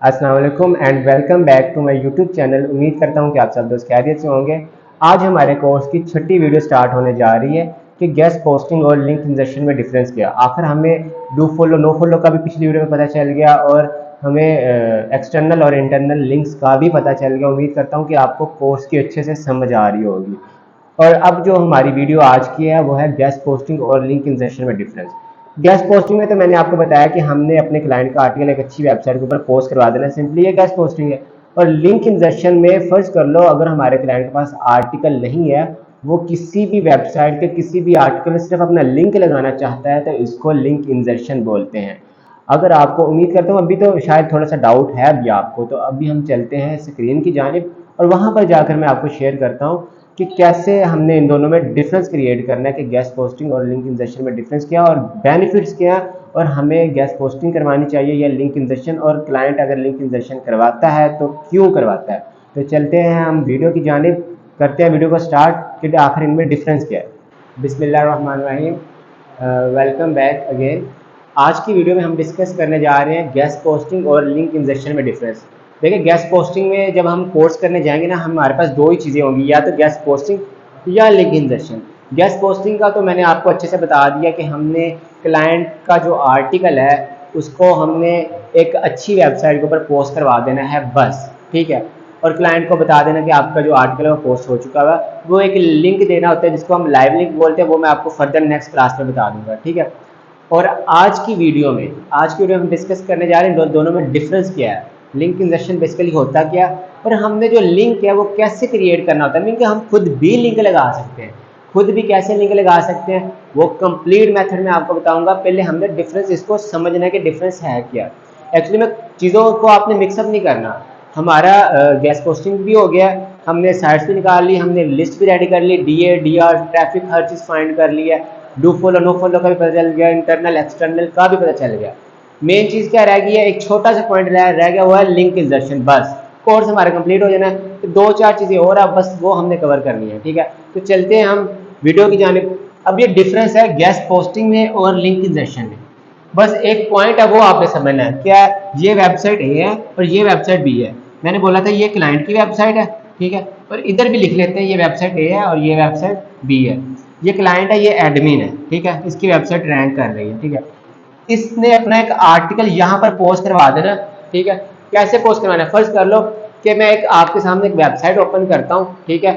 अस्सलाम वालेकुम and welcome back to my YouTube channel. उम्मीद करता हूं कि आप सब दोस्त खैरियत से होंगे। आज हमारे कोर्स की छठी वीडियो स्टार्ट होने जा रही है कि गेस्ट पोस्टिंग और लिंक इंजर्शन में डिफरेंस क्या। आखिर हमें डू फॉलो नो फॉलो का भी पिछली वीडियो में पता चल गया और हमें एक्सटर्नल और इंटरनल लिंक्स का भी पता चल गया। उम्मीद करता हूँ कि आपको कोर्स की अच्छे से समझ आ रही होगी। और अब जो हमारी वीडियो आज की है वो है गेस्ट पोस्टिंग और लिंक इंजर्शन में डिफरेंस। गेस्ट पोस्टिंग में तो मैंने आपको बताया कि हमने अपने क्लाइंट का आर्टिकल एक अच्छी वेबसाइट के ऊपर पोस्ट करवा देना, सिंपली ये गेस्ट पोस्टिंग है। और लिंक इंजर्शन में फर्ज कर लो अगर हमारे क्लाइंट के पास आर्टिकल नहीं है, वो किसी भी वेबसाइट के किसी भी आर्टिकल में सिर्फ अपना लिंक लगाना चाहता है, तो इसको लिंक इंजर्शन बोलते हैं। अगर आपको, उम्मीद करता हूँ अभी तो शायद थोड़ा सा डाउट है अभी आपको, तो अभी हम चलते हैं स्क्रीन की जानिब और वहाँ पर जाकर मैं आपको शेयर करता हूँ कि कैसे हमने इन दोनों में डिफरेंस क्रिएट करना है कि गेस्ट पोस्टिंग और लिंक इंजर्शन में डिफरेंस क्या और बेनिफिट्स क्या, और हमें गेस्ट पोस्टिंग करवानी चाहिए या लिंक इंजर्शन, और क्लाइंट अगर लिंक इंजर्शन करवाता है तो क्यों करवाता है। तो चलते हैं हम वीडियो की जानिब, करते हैं वीडियो को स्टार्ट कि आखिर इनमें डिफरेंस क्या है। बिस्मिल्लाहिर्रहमानिर्रहीम, वेलकम बैक अगेन। आज की वीडियो में हम डिस्कस करने जा रहे हैं गेस्ट पोस्टिंग और लिंक इंजर्शन में डिफरेंस। देखिए, गेस्ट पोस्टिंग में जब हम कोर्स करने जाएंगे ना, हमारे पास दो ही चीज़ें होंगी, या तो गेस्ट पोस्टिंग या लिंक इंजर्शन। गेस्ट पोस्टिंग का तो मैंने आपको अच्छे से बता दिया कि हमने क्लाइंट का जो आर्टिकल है उसको हमने एक अच्छी वेबसाइट के ऊपर पोस्ट करवा देना है बस, ठीक है। और क्लाइंट को बता देना कि आपका जो आर्टिकल है वो पोस्ट हो चुका है। वो एक लिंक देना होता है जिसको हम लाइव लिंक बोलते हैं, वो मैं आपको फर्दर नेक्स्ट क्लास में बता दूंगा, ठीक है। और आज की वीडियो में हम डिस्कस करने जा रहे हैं दोनों में डिफरेंस क्या है, लिंक इंजर्शन बेसिकली होता क्या, और हमने जो लिंक है वो कैसे क्रिएट करना होता है। मीन कि हम खुद भी लिंक लगा सकते हैं, खुद भी कैसे लिंक लगा सकते हैं वो कंप्लीट मेथड में आपको बताऊंगा। पहले हमने डिफरेंस इसको समझना है कि डिफरेंस है क्या। एक्चुअली में चीज़ों को आपने मिक्सअप नहीं करना। हमारा गेस्ट पोस्टिंग भी हो गया, हमने साइट्स भी निकाल ली, हमने लिस्ट भी रेडी कर ली, डीए डीआर ट्रैफिक हर चीज़ फाइंड कर लिया, डू फॉलो नो फॉलो का भी पता चल गया, इंटरनल एक्सटर्नल का भी पता चल गया। मेन चीज़ क्या रह गई है, एक छोटा सा पॉइंट रह गया, वो है लिंक इंजर्शन। बस कोर्स हमारा कंप्लीट हो जाना है, तो दो चार चीज़ें और है बस वो हमने कवर करनी है, ठीक है। तो चलते हैं हम वीडियो की जानिब। अब ये डिफरेंस है गेस्ट पोस्टिंग में और लिंक इंजर्शन में। बस एक पॉइंट है वो आपने समझना है, क्या ये वेबसाइट ए है और ये वेबसाइट बी है। मैंने बोला था ये क्लाइंट की वेबसाइट है, ठीक है। और इधर भी लिख लेते हैं ये वेबसाइट ए है और ये वेबसाइट बी है। ये क्लाइंट है, ये एडमिन है, ठीक है, इसकी वेबसाइट रैंक कर रही है, ठीक है। इसने अपना एक आर्टिकल यहाँ पर पोस्ट करवा देना, ठीक है। कैसे पोस्ट करवाना है, फर्ज कर लो कि मैं एक आपके सामने एक वेबसाइट ओपन करता हूँ, ठीक है।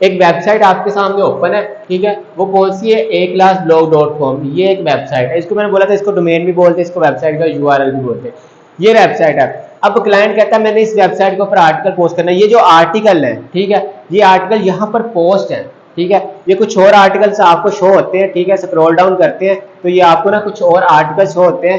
एक वेबसाइट आपके सामने ओपन है, ठीक है। वो कौन सी है, aclassblog.com। ये एक वेबसाइट है, इसको मैंने बोला था इसको डोमेन भी बोलते हैं, इसको वेबसाइट का यूआरएल भी बोलते हैं। ये वेबसाइट है। अब क्लाइंट कहता है मैंने इस वेबसाइट के ऊपर आर्टिकल पोस्ट करना है। ये जो आर्टिकल है, ठीक है, ये आर्टिकल यहाँ पर पोस्ट है, ठीक है। ये कुछ और आर्टिकल्स आपको शो होते हैं, ठीक है। स्क्रॉल डाउन करते हैं तो ये आपको ना कुछ और आर्टिकल शो होते हैं,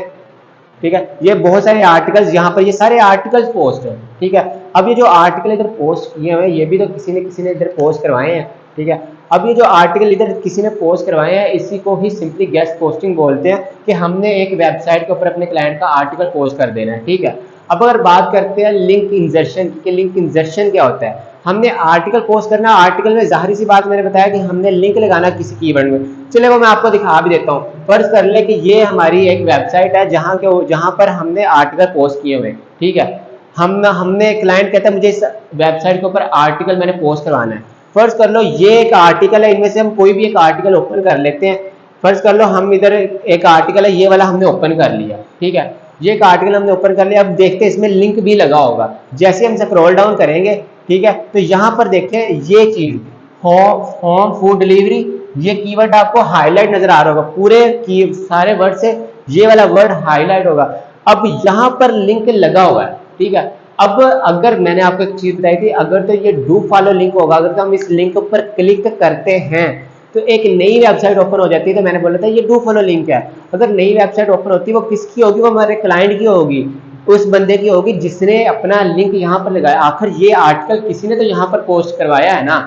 ठीक है। ये बहुत सारे आर्टिकल्स यहाँ पर, ये सारे आर्टिकल्स पोस्ट हैं, ठीक है। अब ये जो आर्टिकल इधर पोस्ट किए हुए हैं ये भी तो किसी ने इधर पोस्ट करवाए हैं, ठीक है। अब ये जो आर्टिकल इधर किसी ने पोस्ट करवाए हैं इसी को ही सिंपली गेस्ट पोस्टिंग बोलते हैं कि हमने एक वेबसाइट के ऊपर अपने क्लाइंट का आर्टिकल पोस्ट कर देना है, ठीक है। अब अगर बात करते हैं लिंक इंजर्शन की, लिंक इंजर्शन क्या होता है। हमने आर्टिकल पोस्ट करना, आर्टिकल में जाहिर सी बात मैंने बताया कि हमने लिंक लगाना किसी कीवर्ड में। चले वो मैं आपको दिखा भी देता हूँ। फर्ज कर ले कि ये हमारी एक वेबसाइट है जहाँ पर हमने आर्टिकल पोस्ट किए हुए, ठीक है। हमने क्लाइंट कहता है मुझे इस वेबसाइट के ऊपर आर्टिकल मैंने पोस्ट करवाना है। फर्ज कर लो ये एक आर्टिकल है, इनमें से हम कोई भी एक आर्टिकल ओपन कर लेते हैं। फर्ज कर लो हम इधर एक आर्टिकल है, ये वाला हमने ओपन कर लिया, ठीक है। ये एक आर्टिकल हमने ओपन कर लिया। अब देखते हैं इसमें लिंक भी लगा होगा। जैसे हम स्क्रॉल डाउन करेंगे, ठीक है, तो यहाँ पर देखें ये चीज होम फूड डिलीवरी, ये कीवर्ड आपको हाईलाइट नजर आ रहा होगा, पूरे की सारे वर्ड से ये वाला वर्ड हाईलाइट होगा। अब यहाँ पर लिंक लगा हुआ है, ठीक है। अब अगर मैंने आपको एक चीज बताई थी, अगर तो ये डू फॉलो लिंक होगा, अगर तो हम इस लिंक पर क्लिक करते हैं तो एक नई वेबसाइट ओपन हो जाती है। तो मैंने बोला था ये डू फॉलो लिंक है। अगर नई वेबसाइट ओपन होती है वो किसकी होगी, वो हमारे क्लाइंट की होगी, उस बंदे की होगी जिसने अपना लिंक यहाँ पर लगाया। आखिर ये आर्टिकल किसी ने तो यहाँ पर पोस्ट करवाया है ना,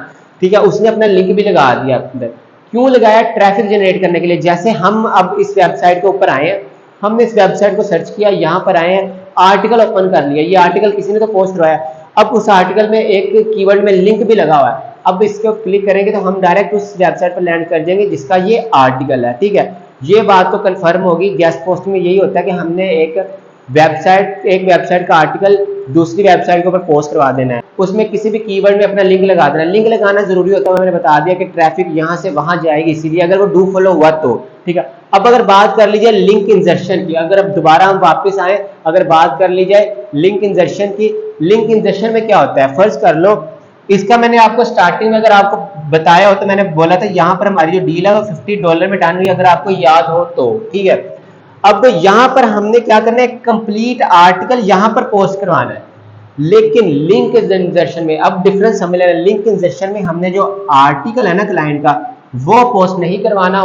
ठीक है, उसने अपना लिंक भी लगा दिया अंदर। क्यों लगाया, ट्रैफिक जनरेट करने के लिए। जैसे हम अब इस वेबसाइट के ऊपर आए हैं, हमने इस वेबसाइट को सर्च किया, यहाँ पर आए हैं, आर्टिकल ओपन कर लिया, ये आर्टिकल किसी ने तो पोस्ट करवाया। अब उस आर्टिकल में एक कीवर्ड में लिंक भी लगा हुआ है। अब इसको क्लिक करेंगे तो हम डायरेक्ट उस वेबसाइट पर लैंड कर जाएंगे जिसका ये आर्टिकल है, ठीक है। ये बात तो कंफर्म होगी, गेस्ट पोस्टिंग में यही होता है कि हमने एक वेबसाइट, एक वेबसाइट का आर्टिकल दूसरी वेबसाइट के ऊपर पोस्ट करवा देना है, उसमें किसी भी कीवर्ड में अपना लिंक लगा देना। लिंक लगाना जरूरी होता है, मैंने बता दिया कि ट्रैफिक यहाँ से वहां जाएगी, इसीलिए अगर वो डू फॉलो हुआ तो ठीक है। अब अगर बात कर लीजिए लिंक इंजर्शन की, अगर अब दोबारा हम वापस आए, अगर बात कर ली जाए लिंक इंजर्शन की, लिंक इंजर्शन में क्या होता है, फर्ज कर लो इसका मैंने आपको स्टार्टिंग में अगर आपको बताया हो तो मैंने बोला था यहाँ पर हमारी जो डील है वो $50 में डन हुई, अगर आपको याद हो तो ठीक है। अब यहाँ पर हमने क्या करना है, कंप्लीट आर्टिकल यहाँ पर पोस्ट करवाना है, लेकिन लिंक इंजर्शन में अब डिफरेंस समझ लेना। लिंक इंजर्शन में हमने जो आर्टिकल है ना क्लाइंट का, वो पोस्ट नहीं करवाना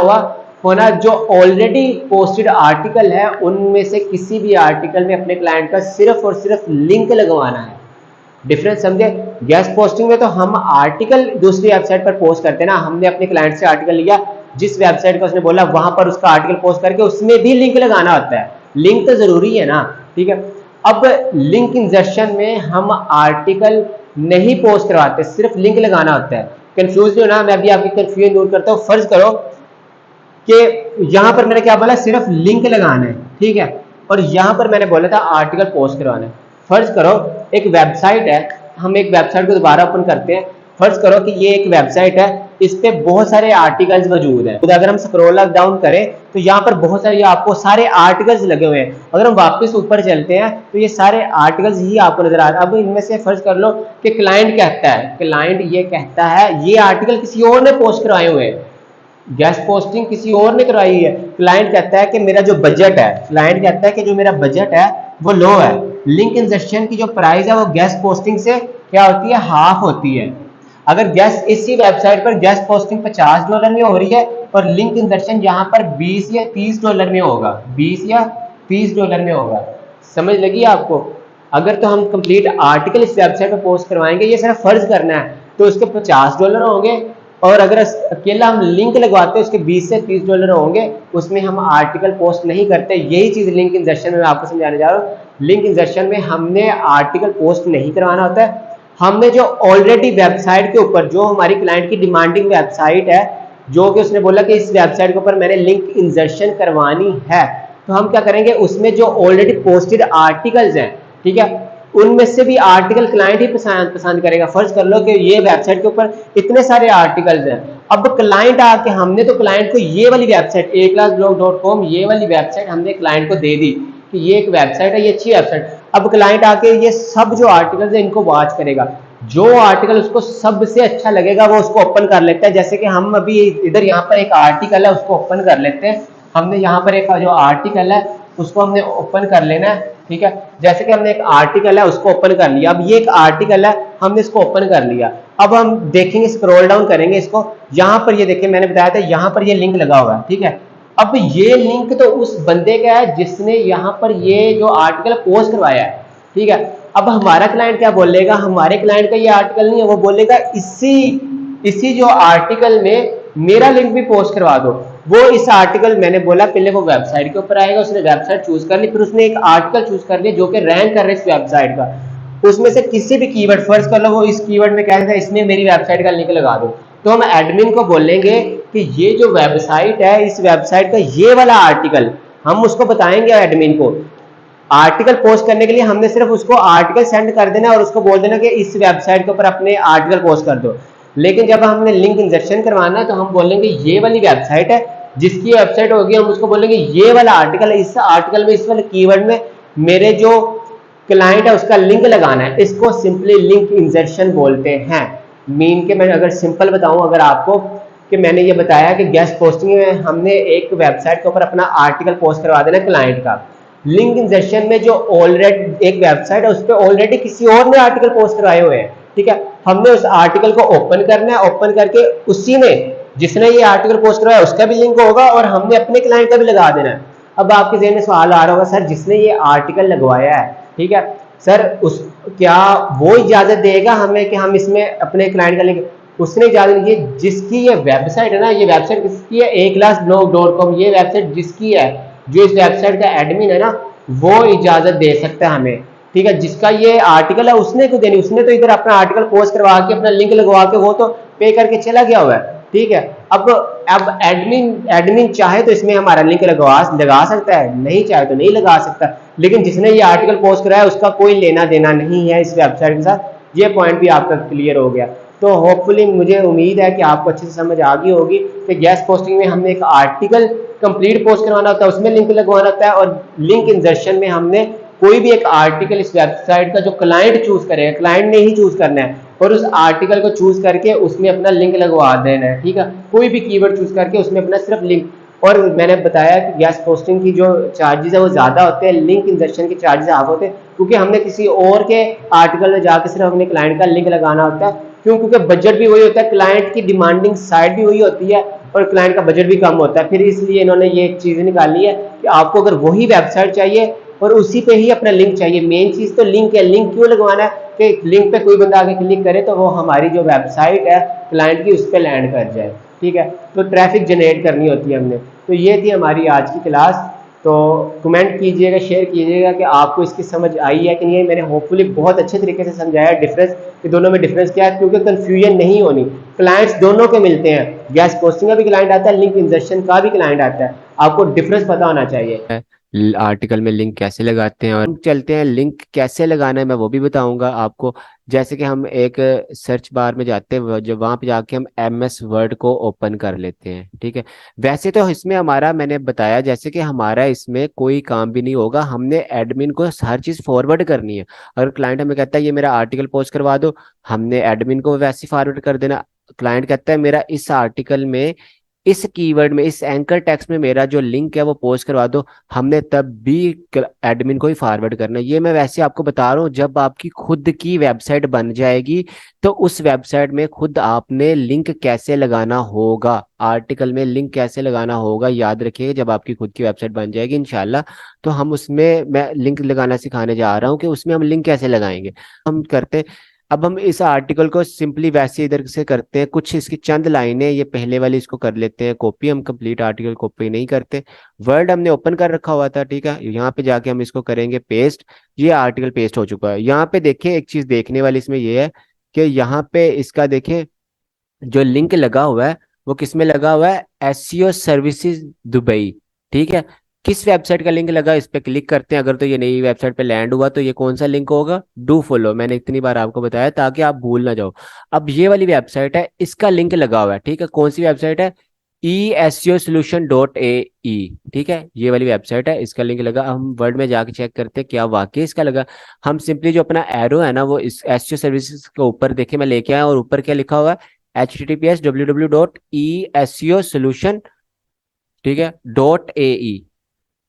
होना जो ऑलरेडी पोस्टेड आर्टिकल है उनमें से किसी भी आर्टिकल में अपने क्लाइंट का सिर्फ और सिर्फ लिंक लगवाना है। डिफरेंस समझे। गेस्ट पोस्टिंग में तो हम आर्टिकल दूसरी वेबसाइट पर पोस्ट करते हैं ना, हमने अपने क्लाइंट से आर्टिकल लिया, जिस वेबसाइट का उसने बोला वहां पर उसका आर्टिकल पोस्ट करके उसमें भी लिंक लगाना होता है, लिंक तो जरूरी है ना, ठीक है। अब लिंक इंजर्शन में हम आर्टिकल नहीं पोस्ट करवाते, सिर्फ लिंक लगाना होता है। कंफ्यूज नहीं होना, मैं अभी आपकी कंफ्यूजन दूर करता हूँ। फर्ज करो कि यहां पर मैंने क्या बोला, सिर्फ लिंक लगाना है, ठीक है, और यहां पर मैंने बोला था आर्टिकल पोस्ट करवाना है। फर्ज करो एक वेबसाइट है, हम एक वेबसाइट को दोबारा ओपन करते हैं। फर्ज करो कि ये एक वेबसाइट है, इस पे बहुत सारे आर्टिकल्स मौजूद हैं। अगर हम स्क्रॉल डाउन करें तो यहाँ पर बहुत सारे आपको सारे आर्टिकल्स लगे हुए हैं। अगर हम वापस ऊपर चलते हैं तो ये सारे आर्टिकल्स ही आपको नजर आ रहे हैं। अब इनमें से फर्ज कर लो कि क्लाइंट कहता है, क्लाइंट ये कहता है ये आर्टिकल किसी और ने पोस्ट करवाए हुए हैं, गेस्ट पोस्टिंग किसी और ने करवाई है। क्लाइंट कहता है कि मेरा जो बजट है, क्लाइंट कहता है कि जो मेरा बजट है वो लो है। लिंक इंजर्शन की जो प्राइस है वो गेस्ट पोस्टिंग से क्या होती है, हाफ होती है। अगर गेस्ट इसी वेबसाइट पर गेस्ट पोस्टिंग $50 में हो रही है और लिंक इंजर्शन यहाँ पर $20 या $30 में होगा, $20 या $30 में होगा। समझ लगी आपको। अगर तो हम कंप्लीट आर्टिकल इस वेबसाइट पर पोस्ट करवाएंगे, ये सिर्फ फर्ज करना है, तो उसके $50 होंगे, और अगर अकेला हम लिंक लगवाते हैं उसके $20 से $30 होंगे, उसमें हम आर्टिकल पोस्ट नहीं करते। यही चीज लिंक इंजर्शन में मैं आपको समझाने जा रहा हूँ। लिंक इंजर्शन में हमने आर्टिकल पोस्ट नहीं करवाना होता है, हमने जो ऑलरेडी वेबसाइट के ऊपर जो हमारी क्लाइंट की डिमांडिंग वेबसाइट है, जो कि उसने बोला कि इस वेबसाइट के ऊपर मैंने लिंक इंजर्शन करवानी है, तो हम क्या करेंगे, उसमें जो ऑलरेडी पोस्टेड आर्टिकल्स हैं, ठीक है, उनमें से भी आर्टिकल क्लाइंट ही पसंद करेगा। फर्ज कर लो कि ये वेबसाइट के ऊपर इतने सारे आर्टिकल्स हैं, अब क्लाइंट आके, हमने तो क्लाइंट को ये वाली वेबसाइट aclassblog.com ये वाली वेबसाइट हमने क्लाइंट को दे दी कि ये एक वेबसाइट है, ये अच्छी वेबसाइट। अब क्लाइंट आके ये सब जो आर्टिकल्स है इनको वॉच करेगा, जो आर्टिकल उसको सबसे अच्छा लगेगा वो उसको ओपन कर लेता है। जैसे कि हम अभी इधर यहाँ पर एक आर्टिकल है उसको ओपन कर लेते हैं। हमने यहाँ पर एक जो आर्टिकल है उसको हमने ओपन कर लेना है, ठीक है। जैसे कि हमने एक आर्टिकल है उसको ओपन कर लिया, अब ये एक आर्टिकल है हमने इसको ओपन कर लिया। अब हम देखेंगे, स्क्रॉल डाउन करेंगे इसको, यहाँ पर ये देखिए मैंने बताया था यहाँ पर ये लिंक लगा हुआ है, ठीक है। अब ये लिंक तो उस बंदे का है जिसने यहाँ पर ये जो आर्टिकल पोस्ट करवाया है, ठीक है। अब हमारा क्लाइंट क्या बोलेगा, हमारे क्लाइंट का ये आर्टिकल नहीं है, वो बोलेगा इसी जो आर्टिकल में मेरा लिंक भी पोस्ट करवा दो। वो इस आर्टिकल, मैंने बोला पहले वो वेबसाइट के ऊपर आएगा, उसने वेबसाइट चूज कर ली, फिर उसने एक आर्टिकल चूज कर लिया जो कि रैंक कर रहा है इस वेबसाइट का, उसमें से किसी भी कीवर्ड, फर्ज कर लो वो इस कीवर्ड में कहता है इसमें मेरी वेबसाइट का लिंक लगा दो, तो हम एडमिन को बोलेंगे कि ये जो वेबसाइट है इस वेबसाइट का ये वाला आर्टिकल, हम उसको बताएंगे एडमिन को, आर्टिकल पोस्ट करने के लिए हमने सिर्फ उसको आर्टिकल सेंड कर देना और उसको बोल देना कि इस वेबसाइट के ऊपर अपने आर्टिकल पोस्ट कर दो। लेकिन जब हमने लिंक इंजर्शन करवाना है तो हम बोलेंगे ये वाली वेबसाइट है, जिसकी वेबसाइट होगी हम उसको बोलेंगे ये वाला आर्टिकल है, इस आर्टिकल में इस वाले कीवर्ड में मेरे जो क्लाइंट है उसका लिंक लगाना है। इसको सिंपली लिंक इंजर्शन बोलते हैं। मीन के मैं अगर सिंपल बताऊं अगर आपको, कि मैंने ये बताया कि गेस्ट पोस्टिंग में हमने एक वेबसाइट के ऊपर अपना आर्टिकल पोस्ट करवा देना क्लाइंट का। लिंक इंजर्शन में जो ऑलरेडी एक वेबसाइट है उस पर ऑलरेडी किसी और ने आर्टिकल पोस्ट करवाए हुए हैं, ठीक है। हमने उस आर्टिकल को ओपन करना है, ओपन करके उसी में जिसने ये आर्टिकल पोस्ट करवाया उसका भी लिंक होगा और हमने अपने क्लाइंट का भी लगा देना है। अब आपके ज़हन में सवाल आ रहा होगा, सर जिसने ये आर्टिकल लगवाया है, ठीक है सर, उस क्या वो इजाजत देगा हमें कि हम इसमें अपने क्लाइंट का लिंक, उसने इजाजत दी, जिसकी ये वेबसाइट है ना, ये वेबसाइट किसकी है, aclassblog.com, ये वेबसाइट जिसकी है, जो इस वेबसाइट का एडमिन है ना, वो इजाजत दे सकता है हमें, ठीक है। जिसका ये आर्टिकल है उसने क्यों देनी, उसने तो इधर अपना आर्टिकल पोस्ट करवा के अपना लिंक लगवा के वो तो पे करके चला गया हुआ है, ठीक है। अब एडमिन चाहे तो इसमें हमारा लिंक लगा सकता है, नहीं चाहे तो नहीं लगा सकता। लेकिन जिसने ये आर्टिकल पोस्ट कराया उसका कोई लेना देना नहीं है इस वेबसाइट के साथ। ये पॉइंट भी आपका क्लियर हो गया। तो होपफुली मुझे उम्मीद है कि आपको अच्छे से समझ आ गई होगी कि गैस पोस्टिंग में हमने एक आर्टिकल कंप्लीट पोस्ट करवाना होता है, उसमें लिंक लगवाना होता है, और लिंक इंजर्शन में हमने कोई भी एक आर्टिकल इस वेबसाइट का जो क्लाइंट चूज करेगा, क्लाइंट ने ही चूज करना है, और उस आर्टिकल को चूज करके उसमें अपना लिंक लगवा देना है। ठीक है, कोई भी कीवर्ड चूज करके उसमें अपना सिर्फ लिंक। और मैंने बताया कि गैस पोस्टिंग की जो चार्जेस है वो ज्यादा होते हैं, लिंक इंजर्शन के चार्जेस हाफ होते हैं, क्योंकि हमने किसी और के आर्टिकल में जाकर सिर्फ अपने क्लाइंट का लिंक लगाना होता है। क्यों? क्योंकि बजट भी वही होता है, क्लाइंट की डिमांडिंग साइड भी वही होती है, और क्लाइंट का बजट भी कम होता है। फिर इसलिए इन्होंने ये एक चीज निकाली है कि आपको अगर वही वेबसाइट चाहिए और उसी पे ही अपना लिंक चाहिए, मेन चीज तो लिंक है। लिंक क्यों लगवाना है? कि लिंक पे कोई बंदा आगे क्लिक करे तो वो हमारी जो वेबसाइट है क्लाइंट की उस पर लैंड कर जाए। ठीक है, तो ट्रैफिक जनरेट करनी होती है हमने। तो ये थी हमारी आज की क्लास। तो कमेंट कीजिएगा, शेयर कीजिएगा कि आपको इसकी समझ आई है कि नहीं। मैंने होपफुली बहुत अच्छे तरीके से समझाया डिफरेंस, कि दोनों में डिफरेंस क्या है, क्योंकि कंफ्यूजन नहीं होनी। क्लाइंट्स दोनों के मिलते हैं, गैस पोस्टिंग का भी क्लाइंट आता है, लिंक इंजर्शन का भी क्लाइंट आता है, आपको डिफरेंस पता होना चाहिए। आर्टिकल में लिंक कैसे लगाते हैं, और चलते हैं लिंक कैसे लगाना है मैं वो भी बताऊंगा आपको। जैसे कि हम एक सर्च बार में जाते हैं, जब वहां पे जाके हम MS वर्ड को ओपन कर लेते हैं। ठीक है, वैसे तो इसमें हमारा मैंने बताया जैसे कि हमारा इसमें कोई काम भी नहीं होगा, हमने एडमिन को हर चीज फॉरवर्ड करनी है। अगर क्लाइंट हमें कहता है ये मेरा आर्टिकल पोस्ट करवा दो, हमने एडमिन को वैसे फॉरवर्ड कर देना। क्लाइंट कहता है मेरा इस आर्टिकल में, इस कीवर्ड में, इस एंकर टेक्स्ट में मेरा जो लिंक है वो पोस्ट करवा दो, हमने तब भी एडमिन को ही फॉरवर्ड करना है। ये मैं वैसे आपको बता रहा हूँ, जब आपकी खुद की वेबसाइट बन जाएगी तो उस वेबसाइट में खुद आपने लिंक कैसे लगाना होगा, आर्टिकल में लिंक कैसे लगाना होगा, याद रखिए जब आपकी खुद की वेबसाइट बन जाएगी इंशाल्लाह, तो हम उसमें मैं लिंक लगाना सिखाने जा रहा हूँ कि उसमें हम लिंक कैसे लगाएंगे। हम करते, अब हम इस आर्टिकल को सिंपली वैसे इधर से करते हैं, कुछ इसकी चंद लाइनें, ये पहले वाली इसको कर लेते हैं कॉपी। हम कंप्लीट आर्टिकल कॉपी नहीं करते, वर्ड हमने ओपन कर रखा हुआ था। ठीक है, यहाँ पे जाके हम इसको करेंगे पेस्ट। ये आर्टिकल पेस्ट हो चुका है। यहाँ पे देखिए एक चीज देखने वाली इसमें ये है कि यहाँ पे इसका देखिए जो लिंक लगा हुआ है वो किस में लगा हुआ है, SEO सर्विसेज दुबई। ठीक है, किस वेबसाइट का लिंक लगा, इस पे क्लिक करते हैं। अगर तो ये नई वेबसाइट पे लैंड हुआ तो ये कौन सा लिंक होगा, डू फॉलो। मैंने इतनी बार आपको बताया ताकि आप भूल ना जाओ। अब ये वाली वेबसाइट है, इसका लिंक लगा हुआ है। ठीक है, कौन सी वेबसाइट है, ESEOsolution.ae। ठीक है, ये वाली वेबसाइट है, इसका लिंक लगा। हम वर्ड में जाके चेक करते हैं क्या वाकई इसका लगा। हम सिंपली जो अपना एरो है ना वो इस SEO सर्विसेज के ऊपर देखिए मैं लेके आया, और ऊपर क्या लिखा हुआ है, https://www.eseo-solution, ठीक है, .ae।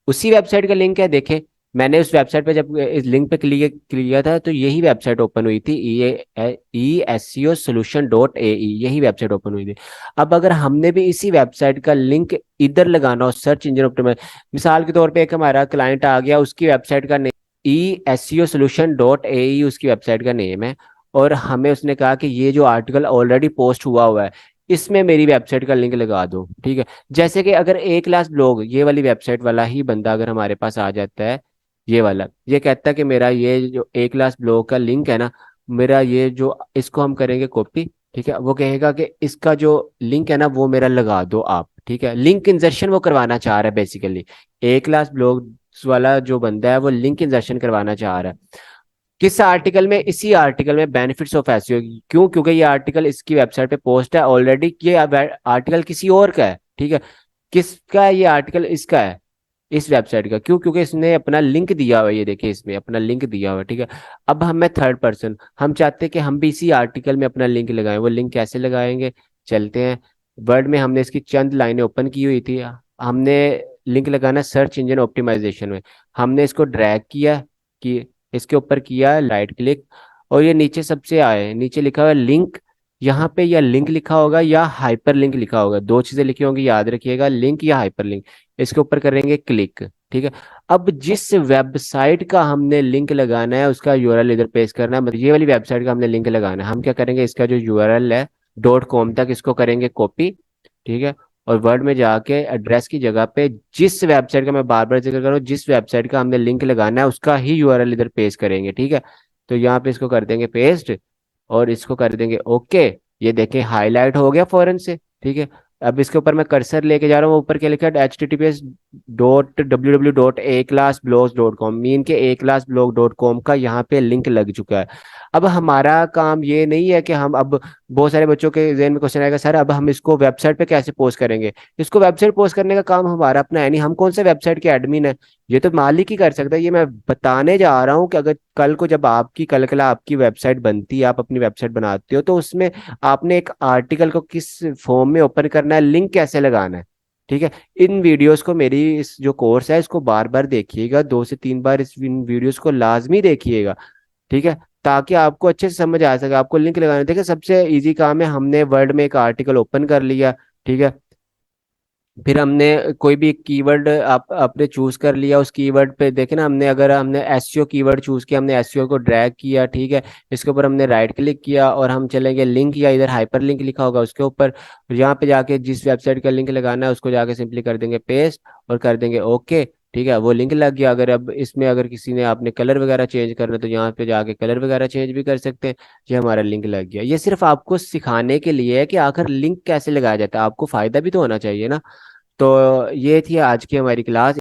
उसी वेबसाइट का लिंक है। देखे मैंने उस वेबसाइट पे जब इस लिंक पे क्लिक किया था तो यही वेबसाइट ओपन हुई थी, ESEO-solution.ae, यही वेबसाइट ओपन हुई थी। अब अगर हमने भी इसी वेबसाइट का लिंक इधर लगाना हो, सर्च इंजन ऑप्टिमाइज, मिसाल के तौर पे एक हमारा क्लाइंट आ गया, उसकी वेबसाइट का नेम ESEO-solution.ae उसकी वेबसाइट का नेम है, और हमें उसने कहा कि ये जो आर्टिकल ऑलरेडी पोस्ट हुआ हुआ है इसमें मेरी वेबसाइट का लिंक लगा दो। ठीक है, जैसे कि अगर ए क्लास ब्लॉग, ये वाली वेबसाइट वाला ही बंदा अगर हमारे पास आ जाता है, ये वाला, ये कहता है कि मेरा ये जो ए क्लास ब्लॉग का लिंक है ना, मेरा ये जो, इसको हम करेंगे कॉपी। ठीक है, वो कहेगा कि इसका जो लिंक है ना वो मेरा लगा दो आप। ठीक है, लिंक इंजर्शन वो करवाना चाह रहा है बेसिकली। ए क्लास ब्लॉग वाला जो बंदा है वो लिंक इंजर्शन करवाना चाह रहा है किस आर्टिकल में, इसी आर्टिकल में बेनिफिट्स ऑफ एसईओ। क्यों? क्योंकि ये आर्टिकल इसकी वेबसाइट पे पोस्ट है ऑलरेडी, ये आर्टिकल किसी और का है। ठीक है, किसका है ये आर्टिकल, इसका है, इस वेबसाइट का। क्यों? क्योंकि इसने अपना लिंक दिया हुआ है, ये देखिए इसमें अपना लिंक दिया हुआ है। ठीक है, अब हमें थर्ड पर्सन, हम चाहते हैं कि हम भी इसी आर्टिकल में अपना लिंक लगाएं। वो लिंक कैसे लगाएंगे, चलते हैं वर्ड में। हमने इसकी चंद लाइनें ओपन की हुई थी, हमने लिंक लगाना सर्च इंजन ऑप्टिमाइजेशन में। हमने इसको ड्रैग किया कि इसके ऊपर किया राइट क्लिक, और ये नीचे सबसे आए, नीचे लिखा हुआ है लिंक। यहाँ पे या लिंक लिखा होगा या हाइपर लिंक लिखा होगा, दो चीजें लिखी होंगी, याद रखिएगा, लिंक या हाइपर लिंक। इसके ऊपर करेंगे क्लिक। ठीक है, अब जिस वेबसाइट का हमने लिंक लगाना है उसका यूआरएल इधर पेस्ट करना है, मतलब ये वाली वेबसाइट का हमने लिंक लगाना है। हम क्या करेंगे, इसका जो यूआरएल है .com तक, इसको करेंगे कॉपी। ठीक है, और वर्ड में जाके एड्रेस की जगह पे जिस वेबसाइट का, मैं बार बार जिक्र कर रहा हूँ, जिस वेबसाइट का हमने लिंक लगाना है उसका ही यूआरएल इधर पेस्ट करेंगे। ठीक है, तो यहाँ पे इसको कर देंगे पेस्ट, और इसको कर देंगे ओके। ये देखें हाईलाइट हो गया फौरन से। ठीक है, अब इसके ऊपर मैं कर्सर लेके जा रहा हूँ, ऊपर क्या लिखा है, https://www.aclassblogs.com, मीन के aclassblog.com का यहाँ पे लिंक लग चुका है। अब हमारा काम ये नहीं है कि हम अब, बहुत सारे बच्चों के ज़हन में क्वेश्चन आएगा, सर अब हम इसको वेबसाइट पे कैसे पोस्ट करेंगे। इसको वेबसाइट पोस्ट करने का काम हमारा अपना है नहीं, हम कौन से वेबसाइट के एडमिन है, ये तो मालिक ही कर सकता है। ये मैं बताने जा रहा हूँ कि अगर कल को जब आपकी कल कला आपकी वेबसाइट बनती है, आप अपनी वेबसाइट बनाते हो, तो उसमें आपने एक आर्टिकल को किस फॉर्म में ओपन करना है, लिंक कैसे लगाना है। ठीक है, इन वीडियोस को, मेरी इस जो कोर्स है इसको बार बार देखिएगा, 2 से 3 बार इस इन वीडियोस को लाजमी देखिएगा। ठीक है, ताकि आपको अच्छे से समझ आ सके। आपको लिंक लगाना, देखिए सबसे इजी काम है, हमने वर्ड में एक आर्टिकल ओपन कर लिया। ठीक है, फिर हमने कोई भी एक कीवर्ड आप आपने चूज कर लिया, उस कीवर्ड पे देखे ना हमने, अगर हमने एसईओ कीवर्ड चूज किया, हमने एसईओ को ड्रैग किया। ठीक है, इसके ऊपर हमने राइट क्लिक किया और हम चलेंगे लिंक, या इधर हाइपर लिंक लिखा होगा उसके ऊपर, यहाँ पे जाके जिस वेबसाइट का लिंक लगाना है उसको जाके सिंपली कर देंगे पेस्ट और कर देंगे ओके। ठीक है, वो लिंक लग गया। अगर अब इसमें अगर किसी ने आपने कलर वगैरह चेंज करना है, तो यहाँ पे जाके कलर वगैरह चेंज भी कर सकते हैं। ये हमारा लिंक लग गया। ये सिर्फ आपको सिखाने के लिए है कि आखिर लिंक कैसे लगाया जाता है, आपको फायदा भी तो होना चाहिए ना। तो ये थी आज की हमारी क्लास।